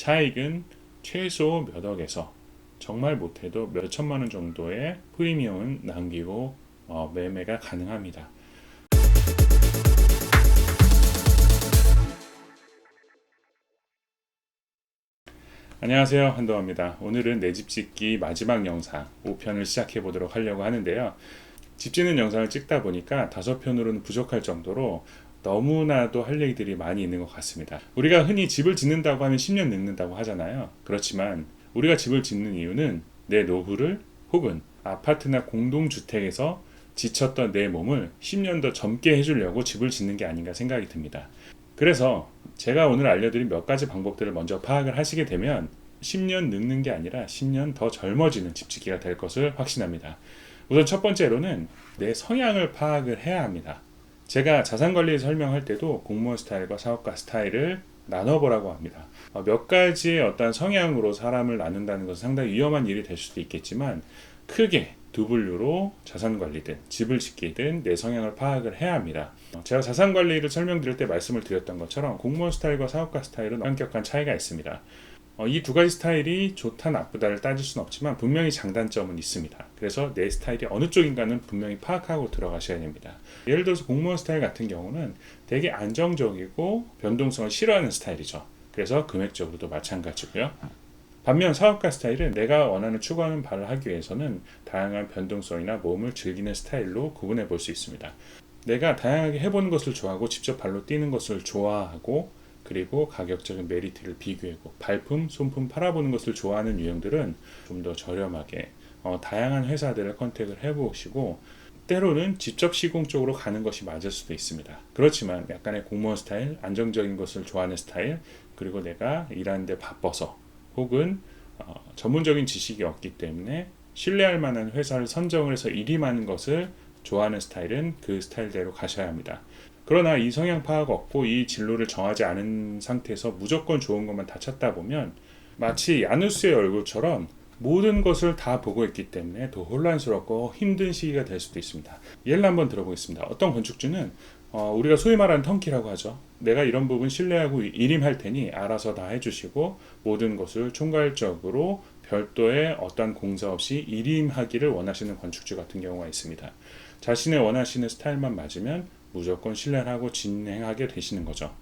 차익은 최소 몇 억에서 정말 못해도 몇 천만 원 정도의 프리미엄은 남기고 매매가 가능합니다. 안녕하세요, 한동화입니다. 오늘은 내 집 짓기 마지막 영상 5편을 시작해 보도록 하려고 하는데요. 집 짓는 영상을 찍다 보니까 5편으로는 부족할 정도로 너무나도 할 얘기들이 많이 있는 것 같습니다. 우리가 흔히 집을 짓는다고 하면 10년 늙는다고 하잖아요. 그렇지만 우리가 집을 짓는 이유는 내 노후를 혹은 아파트나 공동주택에서 지쳤던 내 몸을 10년 더 젊게 해주려고 집을 짓는 게 아닌가 생각이 듭니다. 그래서 제가 오늘 알려드린 몇 가지 방법들을 먼저 파악을 하시게 되면 10년 늙는 게 아니라 10년 더 젊어지는 집짓기가 될 것을 확신합니다. 우선 첫 번째로는 내 성향을 파악을 해야 합니다. 제가 자산관리 설명할 때도 공무원 스타일과 사업가 스타일을 나눠보라고 합니다. 몇 가지의 어떤 성향으로 사람을 나눈다는 것은 상당히 위험한 일이 될 수도 있겠지만 크게 두 분류로 자산관리든 집을 짓기든 내 성향을 파악을 해야 합니다. 제가 자산관리를 설명드릴 때 말씀을 드렸던 것처럼 공무원 스타일과 사업가 스타일은 엄격한 차이가 있습니다. 이 두 가지 스타일이 좋다 나쁘다를 따질 수는 없지만 분명히 장단점은 있습니다. 그래서 내 스타일이 어느 쪽인가는 분명히 파악하고 들어가셔야 됩니다. 예를 들어서 공무원 스타일 같은 경우는 되게 안정적이고 변동성을 싫어하는 스타일이죠. 그래서 금액적으로도 마찬가지고요. 반면 사업가 스타일은 내가 원하는 추구하는 바를 하기 위해서는 다양한 변동성이나 모험을 즐기는 스타일로 구분해 볼 수 있습니다. 내가 다양하게 해보는 것을 좋아하고 직접 발로 뛰는 것을 좋아하고 그리고 가격적인 메리트를 비교하고 발품, 손품 팔아보는 것을 좋아하는 유형들은 좀 더 저렴하게 다양한 회사들을 컨택을 해보시고 때로는 직접 시공 쪽으로 가는 것이 맞을 수도 있습니다. 그렇지만 약간의 공무원 스타일, 안정적인 것을 좋아하는 스타일, 그리고 내가 일하는데 바빠서 혹은 전문적인 지식이 없기 때문에 신뢰할 만한 회사를 선정을 해서 일이 많은 것을 좋아하는 스타일은 그 스타일대로 가셔야 합니다. 그러나 이 성향 파악 없고 이 진로를 정하지 않은 상태에서 무조건 좋은 것만 다 찾다 보면 마치 야누스의 얼굴처럼 모든 것을 다 보고 있기 때문에 더 혼란스럽고 힘든 시기가 될 수도 있습니다. 예를 한번 들어보겠습니다. 어떤 건축주는 우리가 소위 말하는 턴키라고 하죠. 내가 이런 부분 신뢰하고 일임할 테니 알아서 다 해주시고 모든 것을 총괄적으로 별도의 어떤 공사 없이 일임하기를 원하시는 건축주 같은 경우가 있습니다. 자신의 원하시는 스타일만 맞으면 무조건 신뢰를 하고 진행하게 되시는 거죠.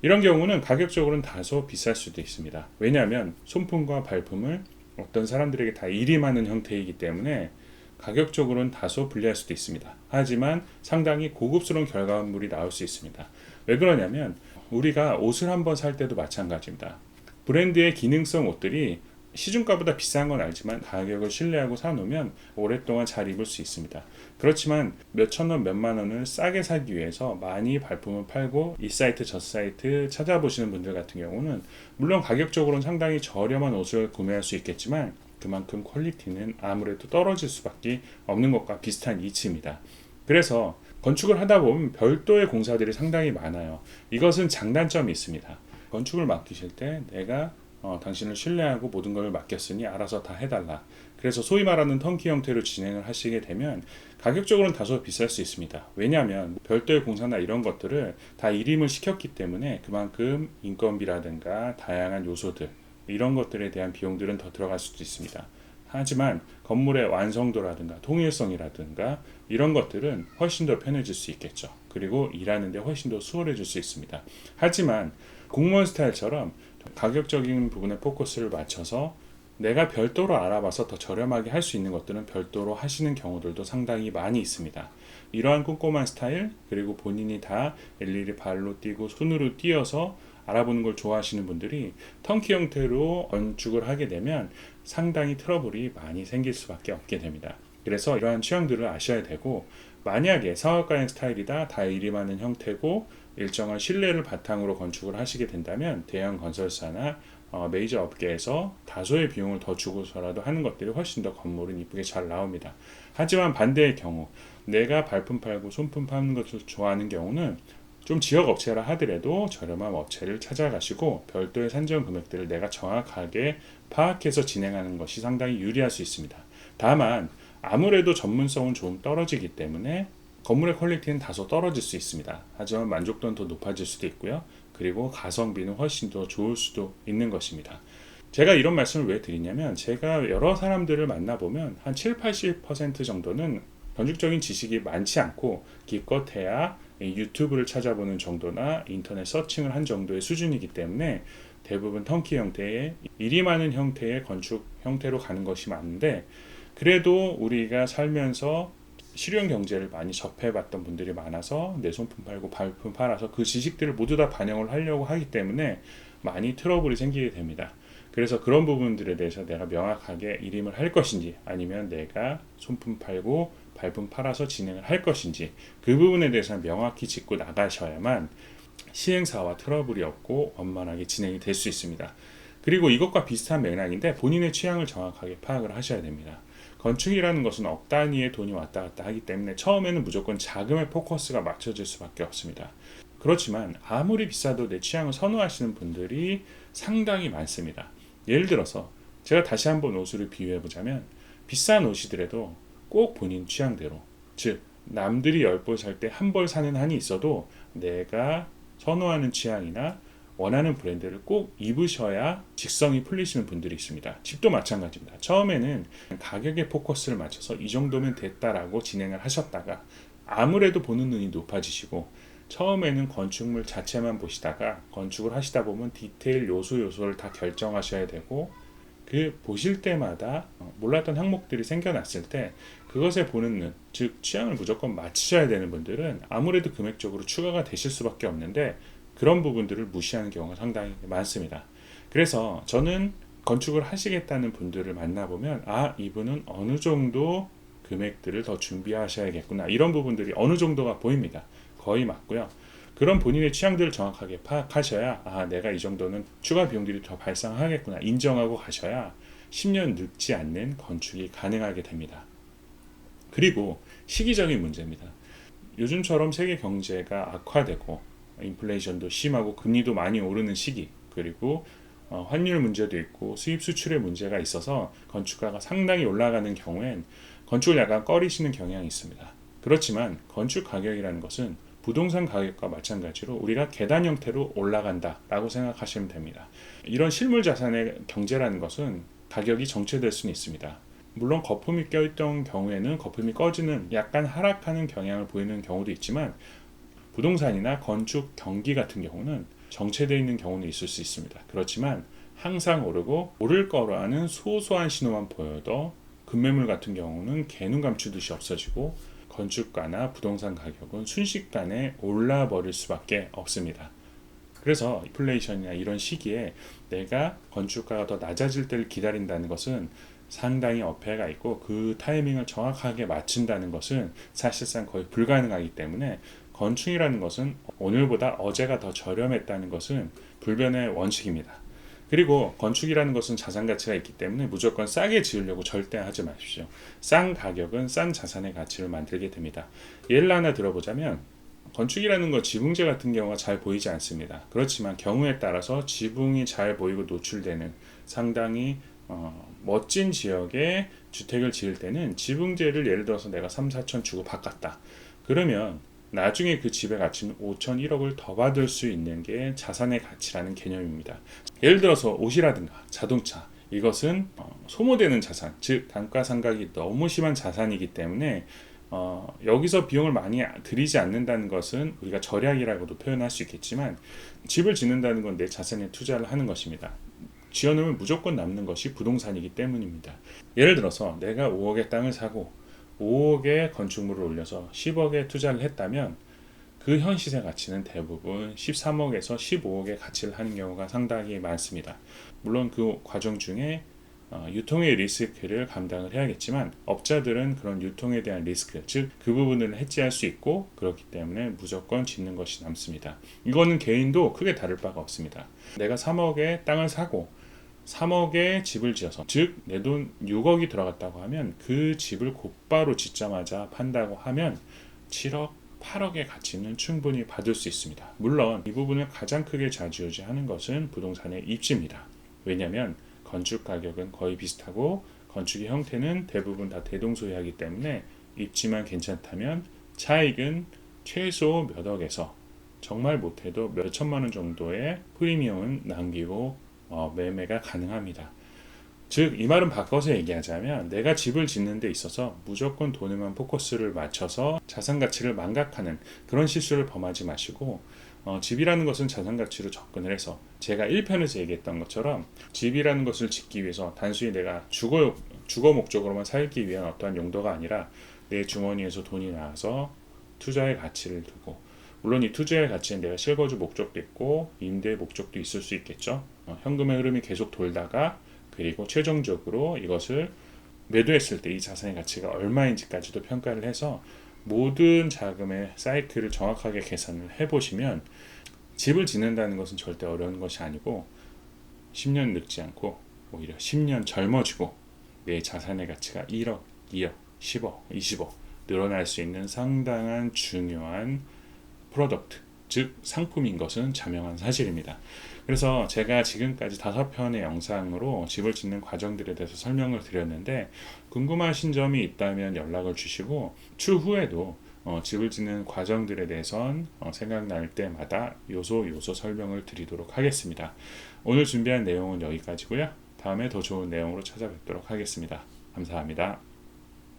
이런 경우는 가격적으로는 다소 비쌀 수도 있습니다. 왜냐하면 손품과 발품을 어떤 사람들에게 다 일임하는 형태이기 때문에 가격적으로는 다소 불리할 수도 있습니다. 하지만 상당히 고급스러운 결과물이 나올 수 있습니다. 왜 그러냐면 우리가 옷을 한번 살 때도 마찬가지입니다. 브랜드의 기능성 옷들이 시중가보다 비싼 건 알지만 가격을 신뢰하고 사놓으면 오랫동안 잘 입을 수 있습니다. 그렇지만 몇천 원, 몇만 원을 싸게 사기 위해서 많이 발품을 팔고 이 사이트 저 사이트 찾아보시는 분들 같은 경우는 물론 가격적으로는 상당히 저렴한 옷을 구매할 수 있겠지만 그만큼 퀄리티는 아무래도 떨어질 수밖에 없는 것과 비슷한 이치입니다. 그래서 건축을 하다 보면 별도의 공사들이 상당히 많아요. 이것은 장단점이 있습니다. 건축을 맡기실 때 내가 당신을 신뢰하고 모든 걸 맡겼으니 알아서 다 해달라. 그래서 소위 말하는 턴키 형태로 진행을 하시게 되면 가격적으로는 다소 비쌀 수 있습니다. 왜냐하면 별도의 공사나 이런 것들을 다 일임을 시켰기 때문에 그만큼 인건비라든가 다양한 요소들 이런 것들에 대한 비용들은 더 들어갈 수도 있습니다. 하지만 건물의 완성도라든가 통일성이라든가 이런 것들은 훨씬 더 편해질 수 있겠죠. 그리고 일하는 데 훨씬 더 수월해질 수 있습니다. 하지만 공무원 스타일처럼 가격적인 부분에 포커스를 맞춰서 내가 별도로 알아봐서 더 저렴하게 할 수 있는 것들은 별도로 하시는 경우들도 상당히 많이 있습니다. 이러한 꼼꼼한 스타일 그리고 본인이 다 일일이 발로 뛰고 손으로 뛰어서 알아보는 걸 좋아하시는 분들이 턴키 형태로 건축을 하게 되면 상당히 트러블이 많이 생길 수밖에 없게 됩니다. 그래서 이러한 취향들을 아셔야 되고 만약에 사업가의 스타일이다 다 일임하는 형태고 일정한 신뢰를 바탕으로 건축을 하시게 된다면 대형 건설사나 메이저 업계에서 다소의 비용을 더 주고서라도 하는 것들이 훨씬 더 건물은 이쁘게 잘 나옵니다. 하지만 반대의 경우 내가 발품 팔고 손품 파는 것을 좋아하는 경우는 좀 지역 업체라 하더라도 저렴한 업체를 찾아가시고 별도의 산정 금액들을 내가 정확하게 파악해서 진행하는 것이 상당히 유리할 수 있습니다. 다만 아무래도 전문성은 좀 떨어지기 때문에 건물의 퀄리티는 다소 떨어질 수 있습니다. 하지만 만족도는 더 높아질 수도 있고요. 그리고 가성비는 훨씬 더 좋을 수도 있는 것입니다. 제가 이런 말씀을 왜 드리냐면 제가 여러 사람들을 만나보면 한 7, 80% 정도는 건축적인 지식이 많지 않고 기껏해야 유튜브를 찾아보는 정도나 인터넷 서칭을 한 정도의 수준이기 때문에 대부분 턴키 형태의 일이 많은 형태의 건축 형태로 가는 것이 많은데, 그래도 우리가 살면서 실용 경제를 많이 접해봤던 분들이 많아서 내 손품 팔고 발품 팔아서 그 지식들을 모두 다 반영을 하려고 하기 때문에 많이 트러블이 생기게 됩니다. 그래서 그런 부분들에 대해서 내가 명확하게 일임을 할 것인지 아니면 내가 손품 팔고 발품 팔아서 진행을 할 것인지 그 부분에 대해서는 명확히 짚고 나가셔야만 시행사와 트러블이 없고 원만하게 진행이 될 수 있습니다. 그리고 이것과 비슷한 맥락인데 본인의 취향을 정확하게 파악을 하셔야 됩니다. 건축이라는 것은 억 단위의 돈이 왔다 갔다 하기 때문에 처음에는 무조건 자금의 포커스가 맞춰질 수밖에 없습니다. 그렇지만 아무리 비싸도 내 취향을 선호하시는 분들이 상당히 많습니다. 예를 들어서 제가 다시 한번 옷을 비유해 보자면 비싼 옷이더라도 꼭 본인 취향대로, 즉 남들이 10벌 살 때 한 벌 사는 한이 있어도 내가 선호하는 취향이나 원하는 브랜드를 꼭 입으셔야 직성이 풀리시는 분들이 있습니다. 집도 마찬가지입니다. 처음에는 가격에 포커스를 맞춰서 이 정도면 됐다라고 진행을 하셨다가 아무래도 보는 눈이 높아지시고 처음에는 건축물 자체만 보시다가 건축을 하시다 보면 디테일 요소를 다 결정하셔야 되고 그 보실 때마다 몰랐던 항목들이 생겨났을 때 그것에 보는 눈, 즉 취향을 무조건 맞추셔야 되는 분들은 아무래도 금액적으로 추가가 되실 수밖에 없는데 그런 부분들을 무시하는 경우가 상당히 많습니다. 그래서 저는 건축을 하시겠다는 분들을 만나보면 이분은 어느 정도 금액들을 더 준비하셔야겠구나, 이런 부분들이 어느 정도가 보입니다. 거의 맞고요. 그런 본인의 취향들을 정확하게 파악하셔야 내가 이 정도는 추가 비용들이 더 발생하겠구나 인정하고 가셔야 10년 늙지 않는 건축이 가능하게 됩니다. 그리고 시기적인 문제입니다. 요즘처럼 세계 경제가 악화되고 인플레이션도 심하고 금리도 많이 오르는 시기, 그리고 환율 문제도 있고 수입 수출의 문제가 있어서 건축가가 상당히 올라가는 경우엔 건축을 약간 꺼리시는 경향이 있습니다. 그렇지만 건축 가격이라는 것은 부동산 가격과 마찬가지로 우리가 계단 형태로 올라간다라고 생각하시면 됩니다. 이런 실물 자산의 경제라는 것은 가격이 정체될 수는 있습니다. 물론 거품이 껴있던 경우에는 거품이 꺼지는 약간 하락하는 경향을 보이는 경우도 있지만 부동산이나 건축 경기 같은 경우는 정체되어 있는 경우는 있을 수 있습니다. 그렇지만 항상 오르고 오를 거라는 소소한 신호만 보여도 급매물 같은 경우는 개눈 감추듯이 없어지고 건축가나 부동산 가격은 순식간에 올라버릴 수밖에 없습니다. 그래서 인플레이션이나 이런 시기에 내가 건축가가 더 낮아질 때를 기다린다는 것은 상당히 어폐가 있고 그 타이밍을 정확하게 맞춘다는 것은 사실상 거의 불가능하기 때문에 건축이라는 것은 오늘보다 어제가 더 저렴했다는 것은 불변의 원칙입니다. 그리고 건축이라는 것은 자산 가치가 있기 때문에 무조건 싸게 지으려고 절대 하지 마십시오. 싼 가격은 싼 자산의 가치를 만들게 됩니다. 예를 하나 들어보자면 건축이라는 건 지붕재 같은 경우가 잘 보이지 않습니다. 그렇지만 경우에 따라서 지붕이 잘 보이고 노출되는 상당히 멋진 지역에 주택을 지을 때는 지붕재를 예를 들어서 내가 3, 4천 주고 바꿨다. 그러면 나중에 그 집의 가치는 5천, 1억을 더 받을 수 있는 게 자산의 가치라는 개념입니다. 예를 들어서 옷이라든가 자동차, 이것은 소모되는 자산, 즉 단가상각이 너무 심한 자산이기 때문에 여기서 비용을 많이 들이지 않는다는 것은 우리가 절약이라고도 표현할 수 있겠지만 집을 짓는다는 건 내 자산에 투자를 하는 것입니다. 지어놓으면 무조건 남는 것이 부동산이기 때문입니다. 예를 들어서 내가 5억의 땅을 사고 5억의 건축물을 올려서 10억에 투자를 했다면 그 현 시세 가치는 대부분 13억에서 15억의 가치를 하는 경우가 상당히 많습니다. 물론 그 과정 중에 유통의 리스크를 감당을 해야겠지만 업자들은 그런 유통에 대한 리스크, 즉 그 부분을 해지할 수 있고 그렇기 때문에 무조건 짓는 것이 남습니다. 이거는 개인도 크게 다를 바가 없습니다. 내가 3억의 땅을 사고 3억의 집을 지어서, 즉 내 돈 6억이 들어갔다고 하면 그 집을 곧바로 짓자마자 판다고 하면 7억, 8억의 가치는 충분히 받을 수 있습니다. 물론 이 부분을 가장 크게 좌지우지하는 것은 부동산의 입지입니다. 왜냐하면 건축 가격은 거의 비슷하고 건축의 형태는 대부분 다 대동소이하기 때문에 입지만 괜찮다면 차익은 최소 몇 억에서 정말 못해도 몇 천만 원 정도의 프리미엄은 남기고 매매가 가능합니다. 즉, 이 말은 바꿔서 얘기하자면 내가 집을 짓는 데 있어서 무조건 돈에만 포커스를 맞춰서 자산 가치를 망각하는 그런 실수를 범하지 마시고, 집이라는 것은 자산 가치로 접근을 해서 제가 1편에서 얘기했던 것처럼 집이라는 것을 짓기 위해서 단순히 내가 주거 목적으로만 살기 위한 어떠한 용도가 아니라 내 주머니에서 돈이 나와서 투자의 가치를 두고, 물론 이 투자의 가치는 내가 실거주 목적도 있고 임대 목적도 있을 수 있겠죠. 현금의 흐름이 계속 돌다가 그리고 최종적으로 이것을 매도했을 때 이 자산의 가치가 얼마인지까지도 평가를 해서 모든 자금의 사이클을 정확하게 계산을 해보시면 집을 짓는다는 것은 절대 어려운 것이 아니고 10년 늙지 않고 오히려 10년 젊어지고 내 자산의 가치가 1억, 2억, 10억, 20억 늘어날 수 있는 상당한 중요한 프로덕트, 즉 상품인 것은 자명한 사실입니다. 그래서 제가 지금까지 5편의 영상으로 집을 짓는 과정들에 대해서 설명을 드렸는데, 궁금하신 점이 있다면 연락을 주시고 추후에도 집을 짓는 과정들에 대해선 생각날 때마다 요소 설명을 드리도록 하겠습니다. 오늘 준비한 내용은 여기까지고요. 다음에 더 좋은 내용으로 찾아뵙도록 하겠습니다. 감사합니다.